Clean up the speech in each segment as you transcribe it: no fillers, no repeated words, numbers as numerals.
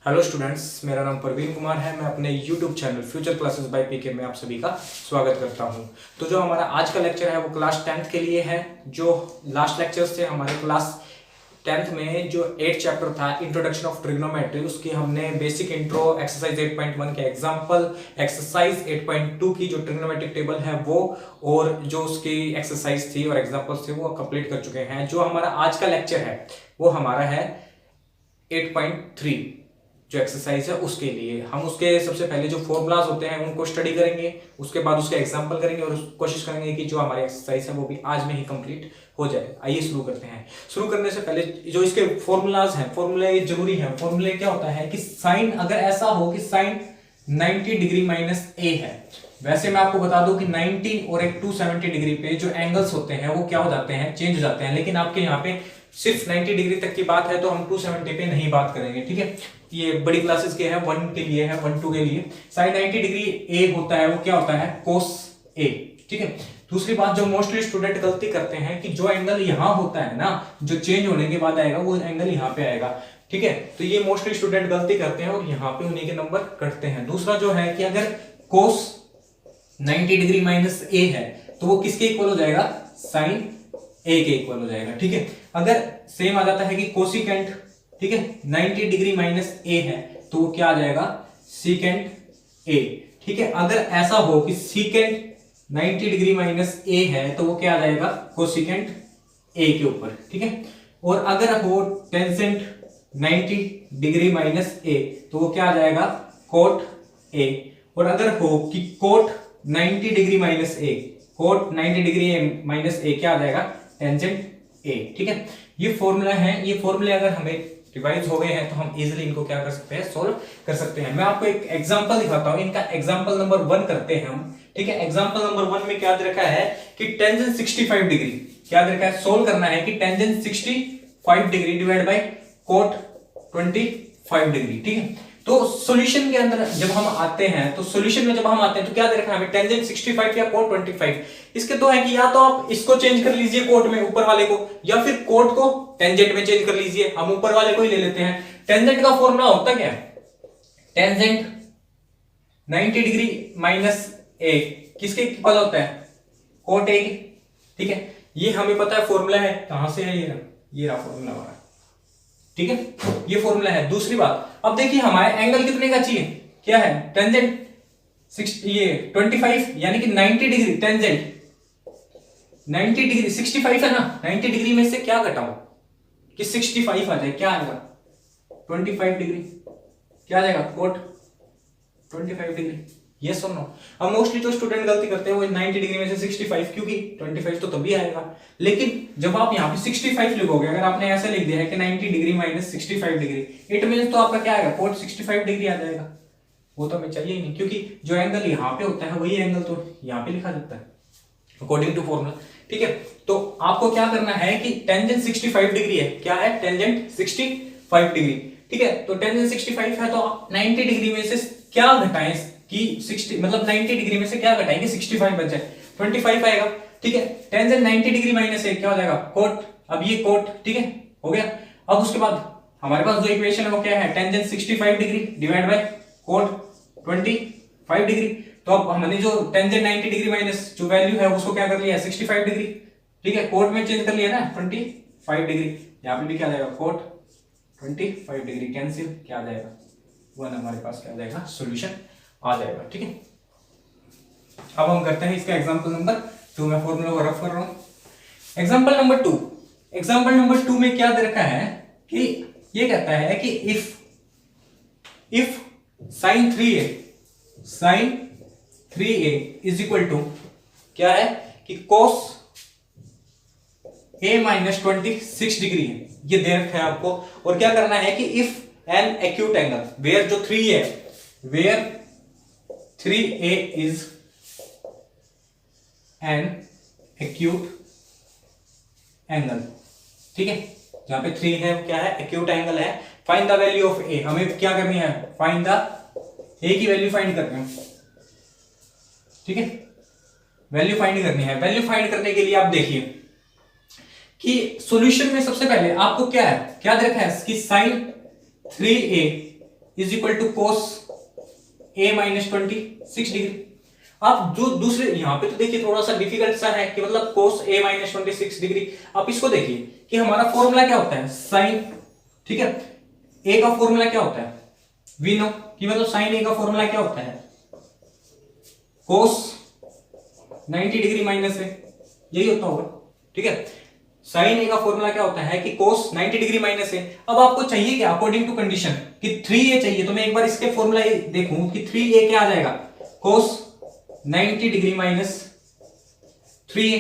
Hello students, मेरा नाम प्रवीण कुमार है। मैं अपने YouTube channel future classes by PK में आप सभी का स्वागत करता हूं। तो जो हमारा आज का लेक्चर है वो क्लास 10th के लिए है। जो लास्ट लेक्चर्स थे हमारे क्लास 10th में, जो 8th चैप्टर था इंट्रोडक्शन ऑफ ट्रिग्नोमेट्री, उसकी हमने बेसिक इंट्रो एक्सरसाइज 8.1 के एग्जाम्पल, एक्सरसाइज 8.2 की जो ट्रिग्नोमेट्रिक टेबल है वो, और जो उसकी एक्सरसाइज थी और एग्जाम्पल्स थे वो कंप्लीट कर चुके हैं। जो हमारा आज का लेक्चर है वो हमारा है 8.3 जो एक्सरसाइज है उसके लिए। हम उसके सबसे पहले जो फॉर्मूलाज होते हैं उनको स्टडी करेंगे, उसके बाद उसके एग्जांपल करेंगे और कोशिश करेंगे कि जो हमारी एक्सरसाइज है वो भी आज में ही कंप्लीट हो जाए। आइए शुरू करते हैं। शुरू करने से पहले जो इसके फॉर्मूलाज हैं, फॉर्मूले जरूरी है। फॉर्मूले क्या होता है कि साइन अगर ऐसा हो कि साइन 90 डिग्री माइनस ए है, वैसे मैं आपको बता दूं कि 90 और एक 270 डिग्री पे जो एंगल्स होते हैं वो क्या हो जाते हैं, चेंज हो जाते हैं। लेकिन आपके यहाँ पे सिर्फ 90 डिग्री तक की बात है तो हम 270 पे नहीं बात करेंगे, ठीक है। ये बड़ी क्लासेस के हैं, 1 के लिए है, 1 2 के लिए। साइन 90 डिग्री ए होता है वो क्या होता है, कोस ए, ठीक है। दूसरी बात जो मोस्टली स्टूडेंट गलती करते हैं कि जो एंगल यहां होता है ना, जो चेंज होने के बाद आएगा वो एंगल यहां पे आएगा, ठीक है। तो ये मोस्टली स्टूडेंट गलती करते हैं और यहाँ पे उन्हीं के नंबर कटते हैं। दूसरा जो है कि अगर कोस 90 डिग्री माइनस ए है तो वो किसके इक्वल हो जाएगा, साइन ए के इक्वल हो जाएगा, ठीक है। अगर सेम आ जाता है कि कोसिकेंट, ठीक है, 90 डिग्री माइनस ए है तो वो क्या आ जाएगा, सीकेंट ए, ठीक है। अगर ऐसा हो कि सीकेंट 90 डिग्री माइनस ए है तो वो क्या आ जाएगा, कोसिकेंट ए के ऊपर, ठीक है। और अगर हो टेंजेंट 90 डिग्री माइनस ए तो वो क्या आ जाएगा, कोट ए। और अगर हो कि coat 90 degree minus A, coat 90 degree minus ए क्या आ जाएगा, टेंजेंट ए, ठीक है। ये फॉर्मूला है। ये फॉर्मूले अगर हमें रिवाइज हो गए हैं तो हम इजीली इनको क्या कर सकते हैं, सोल्व कर सकते हैं। मैं आपको एक एग्जांपल दिखाता हूं। इनका एग्जांपल नंबर 1 करते हैं हम, ठीक है। एग्जांपल नंबर 1 में क्या दे रखा है कि टेंजेंट 65 डिग्री, क्या दे रखा है, सोल्व करना है कि tangent 65 degree divide by cot 25 degree, ठीक है। तो सॉल्यूशन के अंदर जब हम आते हैं तो सॉल्यूशन में जब हम आते हैं तो क्या दे रखा है हमें, टेंजेंट 65 या कोट 25। इसके दो है कि या तो आप इसको चेंज कर लीजिए कोट में, ऊपर वाले को, या फिर कोट को टेंजेंट में चेंज कर लीजिए। हम ऊपर वाले को ही ले लेते हैं। टेंजेंट का फॉर्मूला होता क्या है, टेंजेंट 90 डिग्री माइनस ए किसके इक्वल होता है, कोट ए, ठीक है। ये हमें पता है फॉर्मूला है, कहां से है, ये रहा फॉर्मूला हमारा, ठीक है। ये फॉर्मूला है। दूसरी बात, अब देखिए हमारे एंगल कितने का चाहिए, क्या है, टेंजेंट 25 यानी कि 90 डिग्री, टेंजेंट 90 डिग्री 65 है ना, 90 डिग्री में से क्या घटाऊं कि 65 आ जाए, क्या आएगा, 25 डिग्री, क्या आ जाएगा, कोट 25 डिग्री। यस और नो। अब मोस्टली जो स्टूडेंट गलती करते हैं वो 90 डिग्री में से 65, क्योंकि 25 तो तभी आएगा। लेकिन जब आप यहाँ पे 65 लिखोगे, अगर आपने ऐसे लिख दिया है कि 90 degree minus 65 degree, it means तो आपका क्या आएगा, कोट 65 डिग्री आ जाएगा। वो तो हमें चाहिए ही नहीं, क्योंकि जो एंगल यहाँ पे होता है वही एंगल तो यहाँ पे लिखा जाता है अकॉर्डिंग टू फॉर्मूला, ठीक है। तो आपको क्या करना है कि टेंजेंट 65 डिग्री है, क्या है, टेंजेंट 65 डिग्री, ठीक है। तो टेंजेंट 65 है तो 90 डिग्री में से क्या घटाएं कि 60, मतलब 90 डिग्री में से क्या घटाएंगे, 65 बच जाए, 25 आएगा, ठीक है। टेंजेंट 90 डिग्री माइनस 1 क्या हो जाएगा, कोट। अब ये कोट, ठीक है, हो गया। अब उसके बाद हमारे पास जो इक्वेशन है वो क्या है, tangent 65 degree divide by cot 25 degree. तो अब हमने जो टेंजेंट 90 डिग्री माइनस जो वैल्यू है उसको क्या कर लिया, 65 डिग्री, ठीक है। कोट में चेंज कर लिया ना 25 डिग्री, यहाँ पे भी क्या आ जाएगा, कोट 25 डिग्री, कैंसिल, क्या आ जाएगा 1, हमारे पास क्या आ जाएगा, सॉल्यूशन आ जाएगा, ठीक है। अब हम करते हैं इसका एग्जांपल नंबर 2 में फॉर्मूला को रफ कर रहा हूं। एग्जांपल नंबर 2, एग्जांपल नंबर 2 में क्या दे रखा है कि ये कहता है कि if sin 3a is equal to क्या है कि cos a माइनस 26 डिग्री है, ये दे रखा है आपको। और क्या करना है कि if an acute angle where जो 3 है, where 3a is an acute angle, ठीक है। जहां पे 3 है क्या है, एक्यूट एंगल है। Find the value of A, हमें क्या करनी है, फाइंड द ए की वैल्यू फाइंड करनी है, ठीक है। वैल्यू फाइंड करनी है। वैल्यू फाइंड करने के लिए आप देखिए कि सॉल्यूशन में सबसे पहले आपको क्या है, क्या दे रखा है कि sin 3a is equal to cos A minus 26 degree. आप जो दूसरे यहां पे तो देखिए थोड़ा सा डिफिकल्ट सा है कि मतलब कोस ए माइनस 26 डिग्री। आप इसको देखिए कि हमारा फॉर्मूला क्या होता है साइन, ठीक है, ए का फॉर्मूला क्या होता है वी नो कि मतलब साइन ए का फॉर्मूला क्या होता है कोस 90 डिग्री माइनस ए, यही होता होगा, ठीक है। साइन ए का फॉर्मूला क्या होता है कि कोस 90 डिग्री माइनस ए। अब आपको चाहिए क्या अकॉर्डिंग टू कंडीशन कि 3a चाहिए, तो मैं एक बार इसके फॉर्मूला देखूं कि 3a क्या आ जाएगा कोस 90 डिग्री माइनस 3a,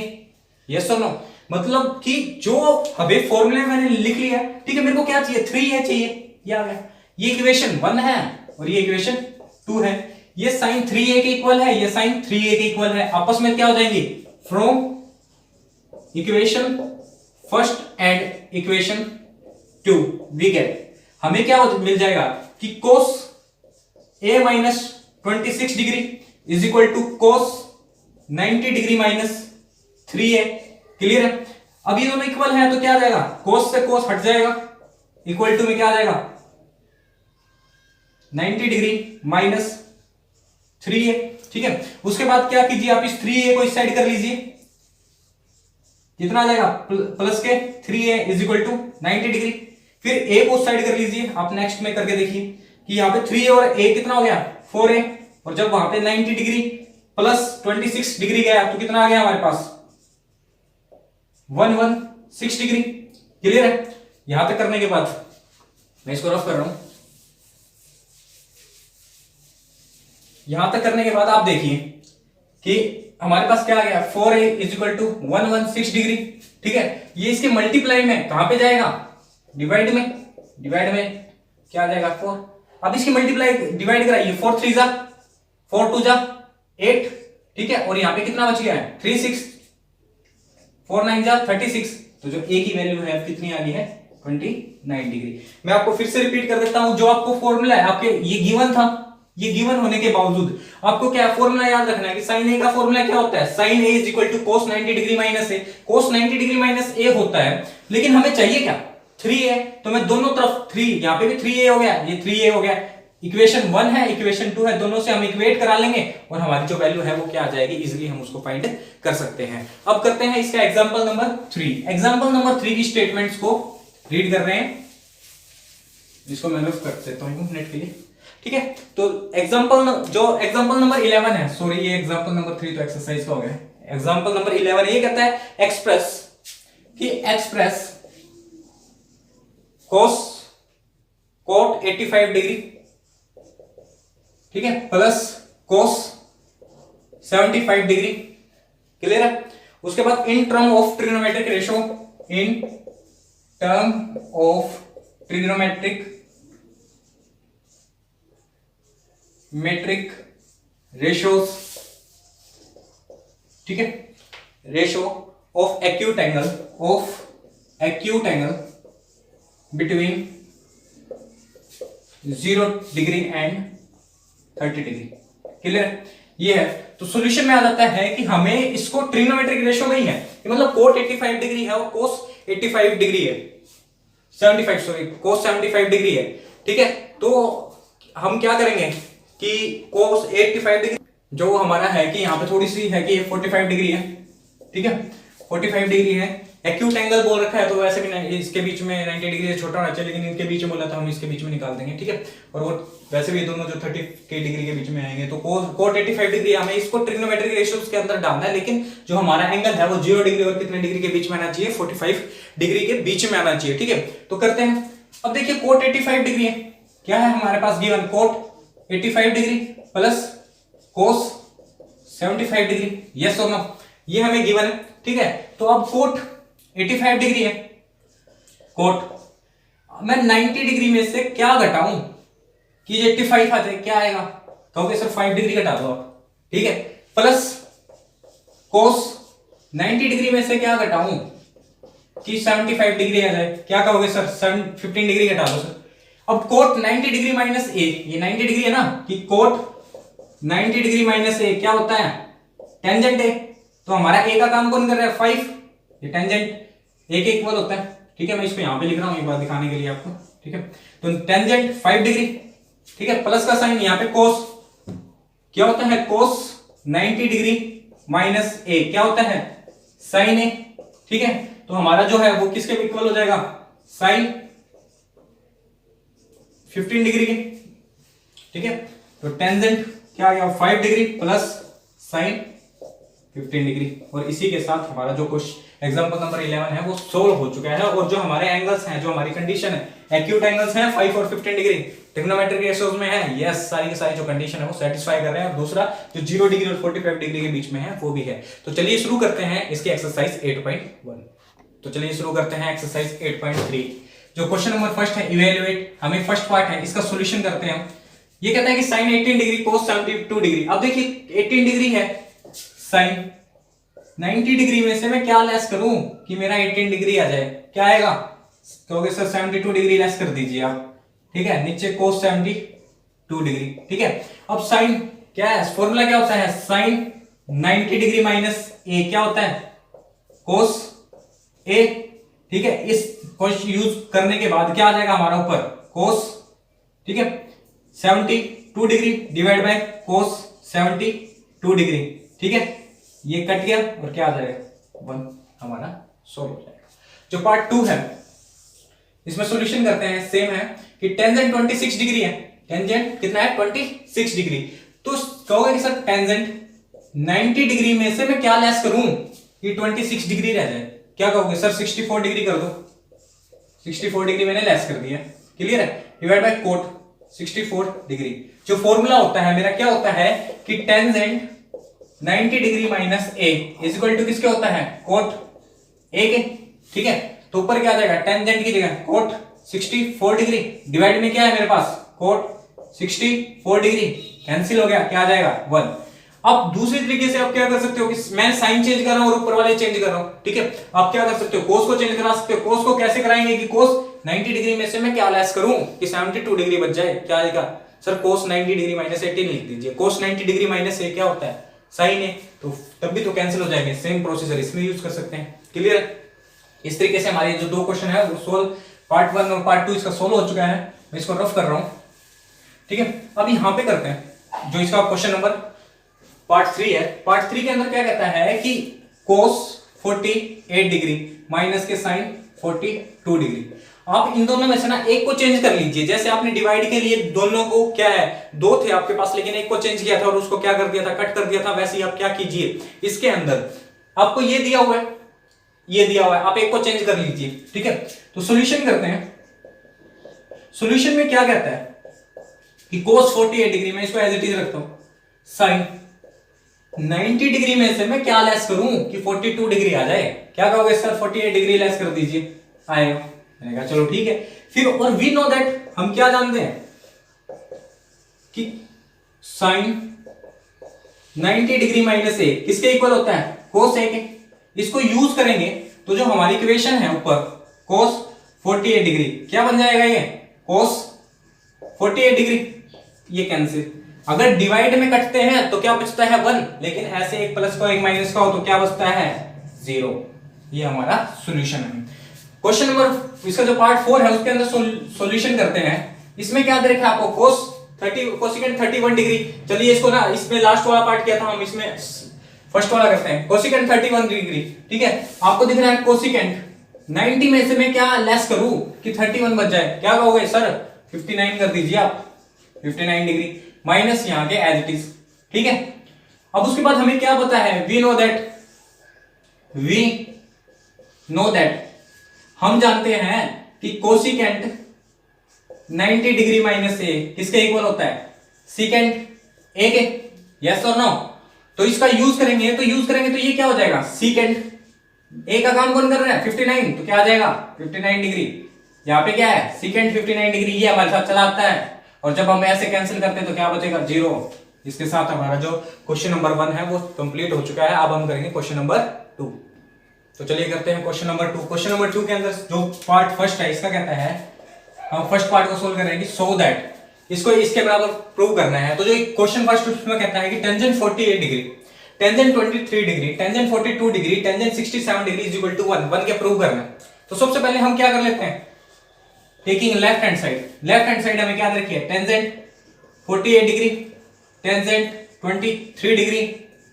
यस और नो। मतलब कि जो हमें फॉर्मूले मैंने लिख लिया, ठीक है, मेरे को क्या चाहिए 3a चाहिए, ये आ गया। ये इक्वेशन 1 है और ये इक्वेशन 2 है। ये साइन 3a के इक्वल है, ये साइन 3a के इक्वल है, आपस में क्या हो जाएंगे from equation first and equation 2 we get, हमें क्या मिल जाएगा कि cos a minus 26 degree is equal to cos 90 degree minus 3a। Clear है। अब ये दोनों इक्वल है तो क्या आ जाएगा कोस से कोस हट जाएगा, इक्वल टू में क्या आ जाएगा 90 डिग्री माइनस 3a, ठीक है। उसके बाद क्या कीजिए आप इस 3a को इस साइड कर लीजिए, कितना आ जाएगा प्लस के 3a is equal to 90 degree. फिर a को उस साइड कर लीजिए, आप नेक्स्ट में करके देखिए कि यहाँ पे 3a और a कितना हो गया 4a, और जब वहां पे 90 डिग्री प्लस 26 डिग्री गया तो कितना आ गया हमारे पास 116 डिग्री। क्लियर है। यहां तक करने के बाद मैं इसको रफ कर रहा हूं, यहां तक करने के बाद आप देखिए कि हमारे पास क्या आ गया 4a is equal to 116 degree, ठीक है। ये इसके मल्टीप्लाई में कहां पे जाएगा डिवाइड में, डिवाइड में क्या आ जाएगा 4। अब इसकी मल्टीप्लाई डिवाइड कराइए 4 3 जा 4 2 जा 8, ठीक है, और यहां पे कितना बच गया है 3 6 4 9 जा 36, तो जो a की वैल्यू है कितनी आ गई है 29 डिग्री। मैं आपको फिर से रिपीट कर देता हूं, जो आपको फॉर्मूला है आपके ये गिवन था, ये गिवन होने के बावजूद आपको क्या फॉर्मूला याद रखना है कि साइन ए का फॉर्मूला क्या होता है sine A is equal to cos 90 degree minus A. Cos 90 degree minus A होता है, लेकिन हमें चाहिए क्या 3a, तो मैं दोनों तरफ 3, यहां पे भी 3a हो गया, ये 3a हो गया, इक्वेशन 1 है इक्वेशन 2 है, दोनों से हम इक्वेट करा लेंगे और हमारी जो वैल्यू है वो क्या आ जाएगी, इजीली हम उसको फाइंड कर सकते हैं। अब करते हैं इसका एग्जांपल नंबर 3। एग्जांपल नंबर 3 की स्टेटमेंट्स को रीड कर रहे हैं, जिसको मैं रफ कर देता हूं नेट के लिए, ठीक है। तो एग्जांपल नंबर 11 है, सॉरी ये एग्जांपल नंबर 3 तो एक्सरसाइज का हो गया। एग्जांपल नंबर 11 ये कहता है एक्सप्रेस cot 85 डिग्री, ठीक है, प्लस cos 75 डिग्री। क्लियर है। उसके बाद in term of trigonometric ratio, in term of trigonometric ratios, ठीक है, ratio of acute angle between 0 degree and 30 degree. Clear, ये है। तो सॉल्यूशन में आ जाता है कि हमें इसको ट्रिग्नोमेट्रिक रेशो में ही है, मतलब कोट 85 डिग्री है और कोस 85 डिग्री है, 75 सॉरी कोस 75 डिग्री है, ठीक है। तो हम क्या करेंगे कि कोस 85 डिग्री जो हमारा है कि यहाँ पे थोड़ी सी है कि 45 डिग्री है, ठीक है, 45 डिग्री है। एक्यूट एंगल बोल रखा है तो वैसे भी इसके बीच में 90 डिग्री से छोटा होना चाहिए, लेकिन इनके बीच में बोला था हम इसके बीच में निकाल देंगे, ठीक है। और वो वैसे भी दोनों जो 30 के डिग्री के बीच में आएंगे, तो कोट 85 डिग्री हमें इसको ट्रिग्नोमेट्रिक रेशियोज के अंदर डालना है, लेकिन जो हमारा एंगल है वो 0 डिग्री और कितने डिग्री के बीच में आना चाहिए 45 डिग्री के बीच में आना चाहिए, ठीक है। तो करते हैं। अब देखिए कोट 85 डिग्री है, क्या है हमारे पास given cot 85 degree plus cos 75 degree, yes और नो, ये हमें गिवन है, ठीक है। तो अब कोट 85 डिग्री है, कोट मैं 90 डिग्री में से क्या घटाऊं कि 85 आ जाए, क्या आएगा, कहोगे सर 5 डिग्री घटा दो आप, ठीक है, प्लस कोस 90 डिग्री में से क्या घटाऊं कि 75 डिग्री आ जाए, क्या कहोगे सर 15 डिग्री घटा दो सर। अब कोट 90 डिग्री माइनस ए, ये 90 डिग्री है ना, कि कोट 90 डिग्री माइनस ए क्या होता है टेंजेंट है, तो हमारा ए का काम कौन कर रहा है 5, ये टेंजेंट ए के इक्वल होता है, ठीक है। मैं इसको यहां पे लिख रहा हूं एक बार दिखाने के लिए आपको, ठीक है। तो टेंजेंट 5 डिग्री ठीक है, प्लस का साइन यहाँ पे कोस क्या होता है, कोस 90 डिग्री माइनस ए क्या होता है, साइन ए। ठीक है, तो हमारा जो है वो किसके इक्वल हो जाएगा, साइन 15 डिग्री के। ठीक है, तो टेंजेंट क्या आ गया 5 डिग्री प्लस साइन 15 डिग्री। और इसी के साथ हमारा जो क्वेश्चन एग्जांपल नंबर 11 है वो सोल्व हो चुका है। और जो हमारे एंगल्स हैं, जो हमारी कंडीशन है, एक्यूट एंगल्स हैं 5 और 15 डिग्री, ट्रिग्नोमेट्रिक रेशियोज में है, यस सारी की सारी जो कंडीशन है वो सेटिस्फाई कर रहे हैं। और दूसरा जो 0 डिग्री और 45 डिग्री के बीच में है वो भी है। तो चलिए शुरू करते हैं इसकी एक्सरसाइज 8.1। तो चलिए शुरू करते हैं एक्सरसाइज 8.3। जो क्वेश्चन नंबर फर्स्ट है, इवेल्युएट, हमें फर्स्ट पार्ट है इसका सोल्यूशन करते हैं। ये कहता है कि साइन 18 डिग्री कोस 72 डिग्री। अब देखिए 18 डिग्री है, साइन 90 डिग्री में से मैं क्या लेस करूं कि मेरा 18 डिग्री आ जाए, क्या आएगा, कहोगे सर 72 डिग्री लेस कर दीजिए आप। ठीक है, नीचे कोस 72 डिग्री। ठीक है, अब साइन क्या है, फॉर्मूला क्या होता है, साइन 90 डिग्री माइनस ए क्या होता है, कोस ए। ठीक है, इस क्वेश्चन यूज करने के बाद क्या आ जाएगा हमारा ऊपर, कोस। ठीक है, 72 degree divide by cos 72 degree. ठीक है, ये कट गया और क्या आ जाएगा 1, हमारा सोल्व हो जाएगा। जो पार्ट 2 है इसमें सॉल्यूशन करते हैं, सेम है कि टेंजेंट 26 डिग्री है, टेंजेंट कितना है 26 डिग्री। तो कहोगे कि सर टेंजेंट 90 डिग्री में से मैं क्या लेस करूं कि 26 डिग्री रह जाए, क्या कहोगे सर 64 डिग्री कर दो। 64 डिग्री मैंने लेस कर दिया, क्लियर है, डिवाइड बाय कोट 64 डिग्री। जो फॉर्मूला होता है मेरा क्या होता है कि tangent 90 degree minus A is equal to किसके होता है, कोट ए के। ठीक है, तो ऊपर क्या आ जाएगा, टेंजेंट की जगह कोट 64 डिग्री, डिवाइड में क्या है मेरे पास, कोट 64 डिग्री, कैंसिल हो गया, क्या आ जाएगा 1। अब दूसरी तरीके से आप क्या कर सकते हो कि मैं साइन चेंज कर रहा हूं और ऊपर वाले चेंज कर रहा हूं। ठीक है, आप क्या कर सकते हो, कोस को चेंज करा सकते हो। कोस को कैसे कराएंगे कि कोस 90 डिग्री में से मैं क्या लेस करूं कि 72 डिग्री बच जाए, क्या आएगा सर, कोस 90 डिग्री माइनस 18 लिख दीजिए। कोस 90 डिग्री माइनस ए क्या होता है, साइन है, तो तब भी तो कैंसिल हो जाएंगे। सेम प्रोसीजर इसमें यूज कर सकते हैं, क्लियर है। इस तरीके से हमारे जो 2 क्वेश्चन है वो सोल्व, पार्ट 1 और पार्ट 2 इसका सोल्व हो चुका है। मैं इसको रफ कर रहा हूं। ठीक है, अब यहां पे करते हैं जो इसका क्वेश्चन नंबर पार्ट 3 है। पार्ट 3 के अंदर क्या कहता है कि कोस 48 डिग्री माइनस के साइन 42 डिग्री। आप इन दोनों में से ना एक को चेंज कर लीजिए। जैसे आपने डिवाइड के लिए दोनों को क्या है, 2 थे आपके पास, लेकिन एक को चेंज किया था और उसको क्या कर दिया था, कट कर दिया था। वैसे ही आप क्या कीजिए, इसके अंदर आपको ये दिया हुआ है, ये दिया हुआ है, आप एक को चेंज कर लीजिए। ठीक है, तो सॉल्यूशन करते हैं। सॉल्यूशन में क्या कहता है कि कोस 48 डिग्री में इसको एज इट इज रखता हूं, साइन 90 डिग्री में से मैं क्या लेस करूं कि 42 डिग्री आ जाए, क्या कहोगे सर 48 डिग्री लेस कर दीजिए, आएगा। मैंने कहा चलो ठीक है। फिर और वी नो दैट, हम क्या जानते हैं कि साइन 90 डिग्री माइनस ए किसके इक्वल होता है, कोस ए के। इसको यूज करेंगे तो जो हमारी इक्वेशन है ऊपर कोस 48 डिग्री क्या बन जाएगा, ये कोस 48 डिग्री, ये कैंसिल। अगर डिवाइड में कटते हैं तो क्या बचता है 1, लेकिन ऐसे एक प्लस का एक माइनस का हो तो क्या बचता है 0। ये हमारा सॉल्यूशन है। क्वेश्चन नंबर इसका जो पार्ट 4 है उसके अंदर सॉल्यूशन करते हैं। इसमें क्या दे रखा है आपको, कोसिकेंट 31 डिग्री। चलिए इसको ना, इसमें लास्ट वाला पार्ट किया था हम, इसमें फर्स्ट वाला करते हैं। Cosecant 31 degree. ठीक है, आपको दिख रहा है कोसिकेंट 90 में से मैं क्या लेस करूं कि 31 बच जाए, क्या कहोगे सर 59 कर दीजिए आप, 59 डिग्री माइनस यहां के एज इट इज। ठीक है, अब उसके बाद हमें क्या पता है, वी नो दैट हम जानते हैं कि कोसिकेंट 90 डिग्री माइनस ए किसके इक्वल होता है, सीकेंट ए के, यस और नो। तो इसका यूज करेंगे तो ये क्या हो जाएगा, सीकेंट ए का काम कौन कर रहा है 59, तो क्या आ जाएगा 59 डिग्री। यहाँ पे क्या है सीकेंट 59 डिग्री, ये हमारे साथ चला आता है। और जब हम ऐसे कैंसिल करते हैं तो क्या बचेगा 0। इसके साथ हमारा जो क्वेश्चन नंबर 1 है वो कंप्लीट हो चुका है। अब हम करेंगे क्वेश्चन नंबर 2। तो चलिए करते हैं क्वेश्चन नंबर 2। क्वेश्चन नंबर 2 के अंदर जो पार्ट फर्स्ट है इसका कहता है, हम फर्स्ट पार्ट को सोल्व करेंगे सो दैट इसको इसके बराबर प्रूव करना है। तो जो क्वेश्चन फर्स्ट उसमें कहता है कि tangent 48 degree, tangent 23 degree, tangent 42 degree, tangent 67 degree is equal to 1 के प्रूव करना है। तो सबसे पहले हम क्या कर लेते हैं, टेकिंग लेफ्ट हैंड साइड हमें क्या दे रखी है, tangent 48 degree, tangent 23 degree,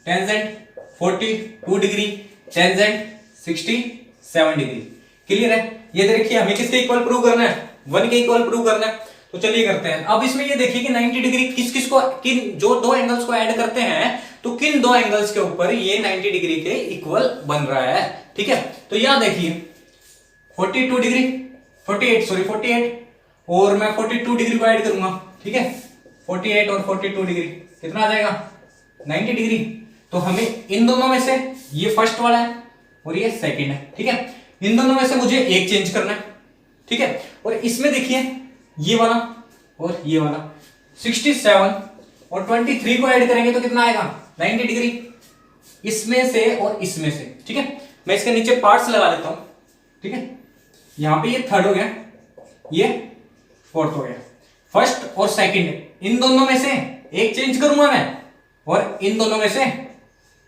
tangent 42 degree, tangent 67 degree. Clear है? ये देखिए हमें किसके इक्वल प्रूव करना है, 1 के इक्वल प्रूव करना है। तो चलिए करते हैं। अब इसमें ये देखिए कि 90 डिग्री किस किस को, किन जो दो एंगल्स को ऐड करते हैं तो किन दो एंगल्स के ऊपर ये 90 डिग्री के इक्वल बन रहा है। ठीक है, तो यहां देखिए 42 डिग्री 48 और मैं 42 डिग्री को ऐड करूंगा। ठीक है, 48 और 42 डिग्री कितना आ जाएगा 90 डिग्री। तो हमें इन दोनों में से, ये फर्स्ट वाला है और ये सेकंड है। ठीक है, इन दोनों में से मुझे एक चेंज करना है। ठीक है, और इसमें देखिए ये वाला और ये वाला 67 और 23 को ऐड करेंगे तो कितना आएगा 90 डिग्री, इसमें से और इसमें से। ठीक है, मैं इसके नीचे पार्ट्स लगा देता हूं। ठीक है, यहां पे ये थर्ड हो गया, ये फोर्थ हो गया, फर्स्ट और सेकंड इन दोनों में से एक चेंज करूंगा मैं और इन दोनों में से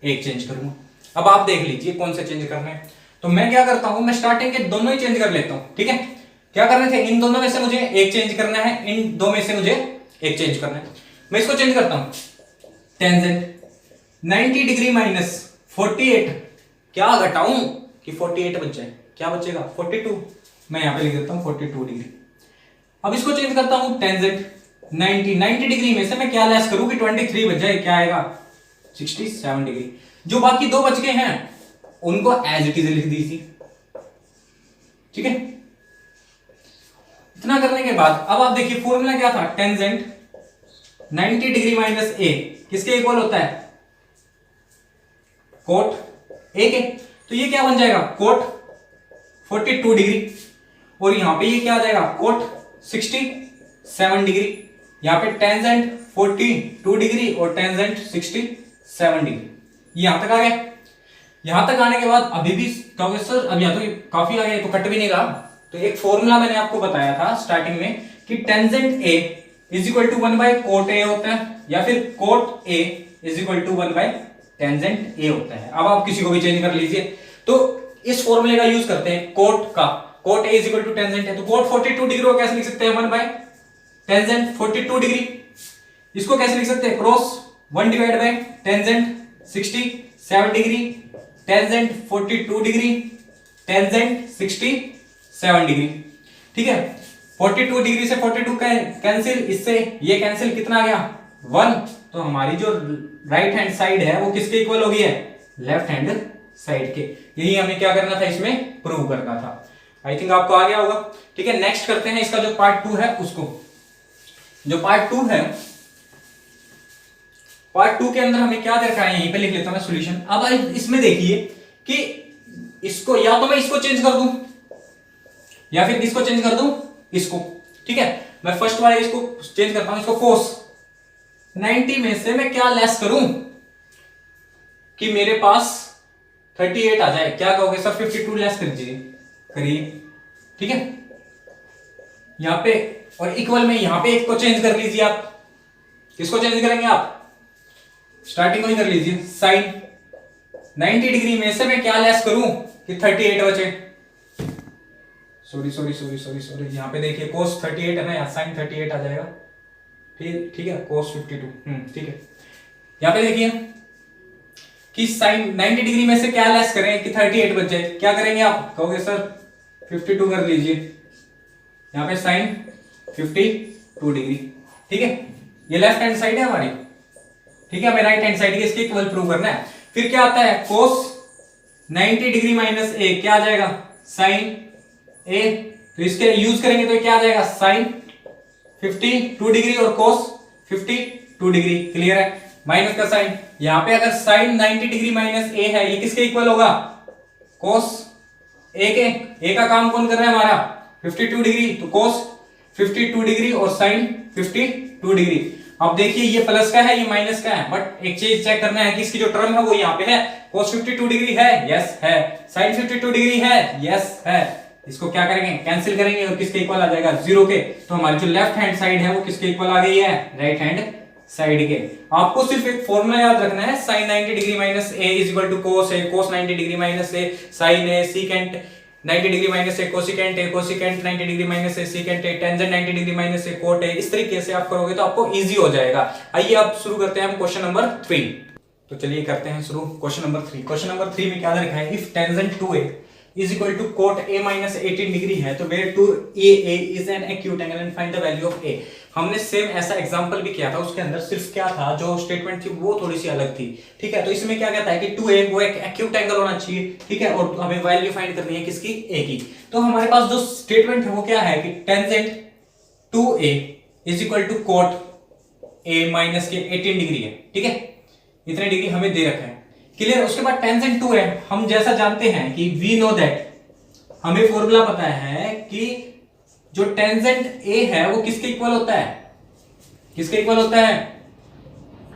एक चेंज करूंगा। अब आप देख लीजिए कौन से चेंज करने हैं। तो मैं क्या करता हूं, मैं स्टार्टिंग के दोनों ही चेंज कर लेता हूं। ठीक है, क्या करने थे, इन दोनों में से मुझे एक चेंज करना है, इन दो में से मुझे एक चेंज करना है। मैं इसको चेंज करता हूं, टेंजेंट 90 डिग्री माइनस 48, क्या घटाऊं कि 48 बच जाए, क्या बचेगा 42, मैं यहां पे लिख देता हूं 42 डिग्री। अब इसको चेंज करता हूं, टेंजेंट 90 डिग्री में से मैं क्या लेस करूं कि 23 बच जाए, क्या आएगा 67 डिग्री। जो बाकी दो बच गए हैं उनको एज इट इज लिख दी थी। ठीक है, इतना करने के बाद अब आप देखिए फॉर्मूला क्या था, टेंजेंट 90 डिग्री माइनस ए किसके इक्वल होता है, कोट ए के। तो ये क्या बन जाएगा, कोट 42 डिग्री और यहां पे ये क्या आ जाएगा, कोट 67 डिग्री। यहां पे टेंजेंट 42 डिग्री और टेंजेंट 67 डिग्री। यहां तक आ गए। यहां तक आने के बाद अभी भी कहोगे सर अब यहां तो काफी आ गया, तो कट भी नहीं रहा। तो एक फॉर्मूला मैंने आपको बताया था स्टार्टिंग में कि tangent A is equal to 1 by cot A होता है, या फिर cot A is equal to 1 by tangent A होता है। अब आप किसी को भी चेंज कर लीजिए। तो इस फॉर्मूले का यूज करते हैं कोट का, cot A is equal to tangent है, तो कोट 42 डिग्री को कैसे लिख सकते हैं, 1 बाय टेंजेंट 42 डिग्री। इसको कैसे लिख सकते हैं, cross 1 divide by tangent 67 degree, tangent 42 degree, tangent 67 degree. ठीक है, 42 डिग्री से 42 का कैंसिल, इससे ये कैंसिल, कितना आ गया 1। तो हमारी जो राइट हैंड साइड है वो किसके इक्वल हो गई है, लेफ्ट हैंड साइड के। यही हमें क्या करना था, इसमें प्रूव करना था। आई थिंक आपको आ गया होगा। ठीक है, नेक्स्ट करते हैं इसका जो पार्ट 2 है उसको। जो पार्ट 2 है, पार्ट 2 के अंदर हमें क्या दे रखा है, यहीं पे लिख लेता हूं मैं सॉल्यूशन। अब इसमें देखिए कि इसको या तो मैं इसको चेंज कर दूं या फिर इसको चेंज कर दूं इसको। ठीक है, मैं फर्स्ट वाले इसको चेंज करता हूं, इसको कोस 90 में से मैं क्या लेस करूं कि मेरे पास 38 आ जाए। क्या कहोगे सर 52 लेस कर दीजिए, करिए। ठीक है, यहां पे और इक्वल में यहां पे एक को चेंज कर लीजिए आप। किसको चेंज करेंगे आप, स्टार्टिंग को ही कर लीजिए। साइन 90 डिग्री में से मैं क्या लेस करूं कि 38 बचे। सॉरी यहां पे देखिए कोस 38 है ना, यहां साइन 38 आ जाएगा। फिर ठीक है, कोस 52। ठीक है, यहां पे देखिए कि साइन 90 डिग्री में से क्या लेस करें कि 38 बच जाए। क्या करेंगे आप, कहोगे सर 52 कर लीजिए। यहां पे साइन 52 डिग्री। ठीक है, ये लेफ्ट हैंड साइड है हमारी। ठीक है, हमें राइट हैंड साइड के इसके इक्वल प्रूव करना है। फिर क्या आता है, कोस 90 डिग्री माइनस ए, क्या आ जाएगा साइन ए। तो इसके यूज करेंगे तो क्या आ जाएगा, साइन 52 डिग्री और कोस 52 डिग्री। क्लियर है, माइनस का साइन। यहां पे अगर साइन 90 डिग्री माइनस ए है, ये किसके इक्वल होगा, कोस ए के। ए का काम कौन कर रहा है हमारा 52 डिग्री, तो कोस 52 डिग्री और साइन 52 डिग्री। अब देखिए ये प्लस का है, ये माइनस का है, बट एक चीज चेक करना है कि इसकी जो टर्म है वो यहाँ पे है। कोस 52 डिग्री है, यस है। साइन 52 डिग्री है, यस है। इसको क्या करेंगे, कैंसिल करेंगे और किसके इक्वल आ जाएगा, 0 के। तो हमारी जो लेफ्ट हैंड साइड है वो किसके इक्वल आ गई है, राइट हैंड साइड के। आपको सिर्फ एक फॉर्मूला याद रखना है, sine 90 degree minus A is equal to cos A, cos 90 degree minus A, sine A, secant 90 degree minus A cosecant, 90 degree minus A secant, tangent 90 degree minus A cot A. इस तरीके से आप करोगे तो आपको इजी हो जाएगा। आइए अब शुरू करते हैं हम क्वेश्चन नंबर 3। तो चलिए करते हैं शुरू क्वेश्चन नंबर 3। क्वेश्चन नंबर 3 में क्या लिखा है, if tangent 2a is equal to cot a minus 18 degree है तो where 2aa is an acute angle and find the value of a। हमने सेम ऐसा एग्जांपल भी किया था, उसके अंदर सिर्फ क्या था, जो स्टेटमेंट थी वो थोड़ी सी अलग थी, ठीक है। तो इसमें क्या कहता है कि 2a वो एक एक्यूट एंगल होना चाहिए, ठीक है, और हमें वैल्यू फाइंड करनी है किसकी, a की। तो हमारे पास जो स्टेटमेंट है वो क्या है कि tangent 2a is equal to cot a minus के 18 डिग्री है, ठीक है, इतने डिग्री हमें दे रखा है, क्लियर। उसके बाद टेंजेंट 2 है, हम जैसा जानते हैं कि वी नो दैट, हमें फॉर्मूला पता है कि जो टेंजेंट ए है वो किसके इक्वल होता है, किसके इक्वल होता है,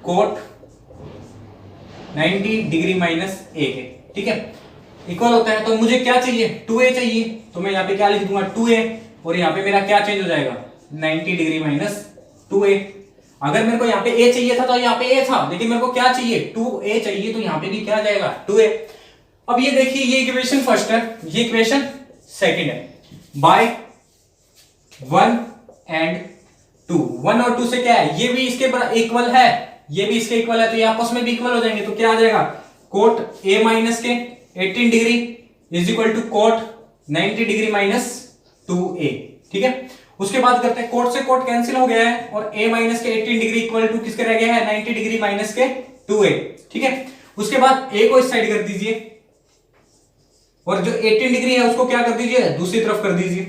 कोट 90 डिग्री माइनस ए के, ठीक है, इक्वल होता है। तो मुझे क्या चाहिए, 2a चाहिए, तो मैं यहां पे क्या लिख दूंगा 2a, और यहां पे मेरा क्या चेंज हो जाएगा 90 डिग्री माइनस 2a। अगर मेरे को यहाँ पे a चाहिए था तो यहाँ पे a था, लेकिन मेरे को क्या चाहिए 2a चाहिए, तो यहाँ पे भी क्या आ जाएगा 2a। अब ये देखिए, ये इक्वेशन फर्स्ट है, ये इक्वेशन सेकंड है, बाय 1 एंड 2। 1 और 2 से क्या है, ये भी इसके इक्वल है, ये भी इसके इक्वल है, तो ये आपस में भी इक्वल हो जाएंगे। तो क्या आ जाएगा, कोट a माइनस के 18 degree is equal to cot 90 degree minus 2a, ठीक है। उसके बाद करते हैं, कोट से कोट कैंसिल हो गया है और a माइनस के 18 डिग्री इक्वल टू किसके रह गया है 90 डिग्री माइनस के 2a, ठीक है। उसके बाद a को इस साइड कर दीजिए और जो 18 डिग्री है उसको क्या कर दीजिए, दूसरी तरफ कर दीजिए,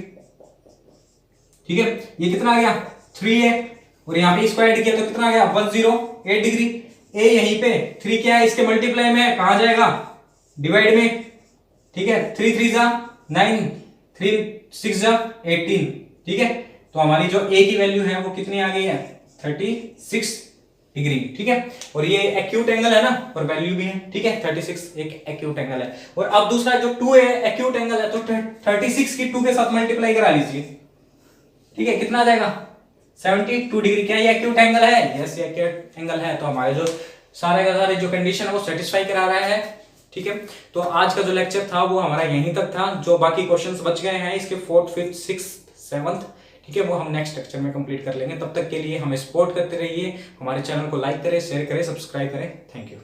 ठीक है। ये कितना आ गया 3a, और यहां पे इसको ऐड किया तो कितना आ गया 108 डिग्री। a यहीं पे 3 क्या है, इसके मल्टीप्लाई में कहां जाएगा, डिवाइड में, ठीक है। 3 3 जा 9, 3 6 जा 18, ठीक है। तो हमारी जो a की वैल्यू है वो कितनी आ गई है 36 डिग्री, ठीक है। और ये एक्यूट एंगल है ना, और वैल्यू भी है, ठीक है, 36 एक एक्यूट एंगल है। और अब दूसरा जो 2a एक्यूट एंगल है, तो 36 की 2 के साथ मल्टीप्लाई करा लीजिए, ठीक है, कितना आ जाएगा 72 डिग्री। क्या ये एक्यूट एंगल है, यस ये एक्यूट एंगल है। तो हमारे जो सारे का सारे जो कंडीशन है वो सेटिस्फाई करा रहा है, ठीक है। तो आज का जो लेक्चर था वो हमारा यहीं तक था। जो बाकी क्वेश्चंस बच गए हैं इसके 4th 5th 6th 7th, ठीक है, वो हम नेक्स्ट लेक्चर में कंप्लीट कर लेंगे। तब तक के लिए हमें सपोर्ट करते रहिए, हमारे चैनल को लाइक करें, शेयर करें, सब्सक्राइब करें। Thank you.